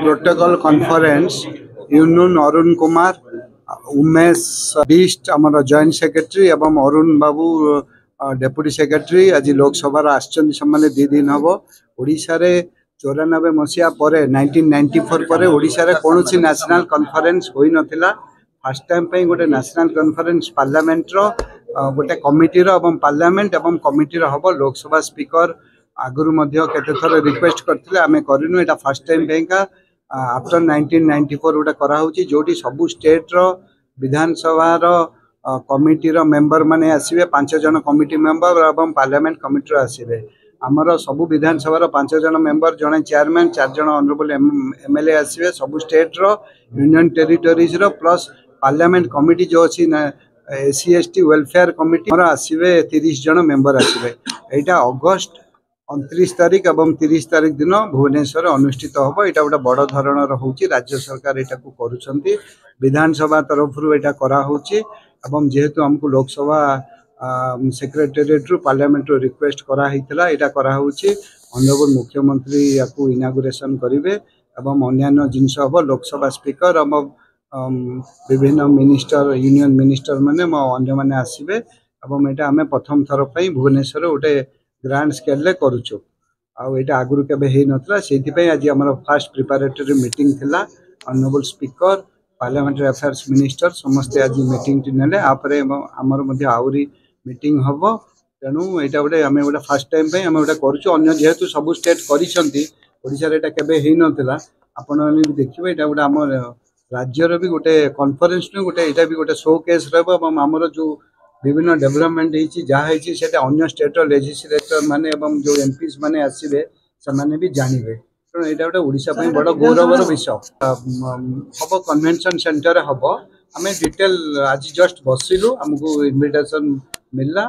Protocol conference यूनुन Arun Kumar Umesh Bisht आमर joint secretary एवं अरुण बाबू deputy secretary आज लोकसभा आसने 2 दिन हम ओडिशा रे 94 मसीहा पर 1994 पर ओडिशा रे कौन नेशनल कॉन्फ्रेंस होई नथिला। फर्स्ट टाइम पे गोटे नेशनल कॉन्फ्रेंस पार्लियामेंट रो गोटे कमिटी रो एवं पार्लियामेंट एवं कमिटी रो हबो। लोकसभा स्पीकर आगुरु मध्य केते थर रिक्वेस्ट करथिले आमे करिनु। एटा फर्स्ट टाइम बेंका आफ्टर 1994 गोटे करा होची जोटी सबु स्टेट रो विधानसभा रो कमिटी रो मेंबर माने आसीबे 5 जन कमिटी मेंबर एवं पार्लियामेंट कमिटी रो आसीबे। आमर सबु विधानसभा रो 5 जन मेंबर जने चेयरमैन 4 जन ऑनरेबल एमएलए आसीबे सबु स्टेट रो यूनियन टेरिटरीज रो प्लस पार्लियामेंट कमिटी जो अछि एससी एसटी वेलफेयर कमिटी मोर आसीबे 30 जन मेंबर आसीबे। एटा अगस्त 29 तारिख एवं 30 तारिख दिन भुवनेश्वर अनुष्ठित होबो। एटा गोटे बड़ धरणर होउची राज्य सरकार एटा को करूछंती विधानसभा तरफ रु एटा करा होउची एवं जेहेतु हमको लोकसभा सेक्रेटेरिएट रु पार्लियामेंट रु रिक्वेस्ट करा हितला एटा करा होउची। ऑनरेबल मुख्यमंत्री याकू इनागुरेशन करिवे एवं अन्यान्य जिंस होबो। लोकसभा स्पीकर एवं विभिन्न मिनिस्टर यूनियन मिनिस्टर माने अन्य माने आसीबे एवं एटा हमें प्रथम थर पई भुवनेश्वर गोटे ग्रांड स्केल ले करूछु। आ एटा आगुरु केबे हे नथला सेति पई आज हमर फर्स्ट प्रिपरेटरी मीटिंग थिला। Honourable speaker parliamentary affairs minister समस्त आज मीटिंग टी नेले आपरे हमर मध्ये आउरी मीटिंग हबो। तेनु एटा गोटे हमें गोटे फर्स्ट टाइम पई हमें गोटे करूछु। अन्य जेहेतु सब स्टेट करिसंती ओडिसा रे एटा केबे हे नथला आपण माने भी देखिबे। एटा गोटे हमर राज्य रो भी गोटे कॉन्फ्रेंस नु गोटे एटा भी गोटे शो केस रहबो एवं हमर जो विभिन्न डेवलपमेंट हेची जहा हेची सेटा अन्य स्टेट रो लेजिस्लेटर माने एवं जो एमपीस माने आसीबे से माने भी जानिबे। तो एटा गोटे ओडिसा पई बड़ गौरवर विषय हबो। कन्वेंशन सेंटर हबो। हमें डिटेल आज जस्ट बसिलु हमको इनविटेशन मिलला।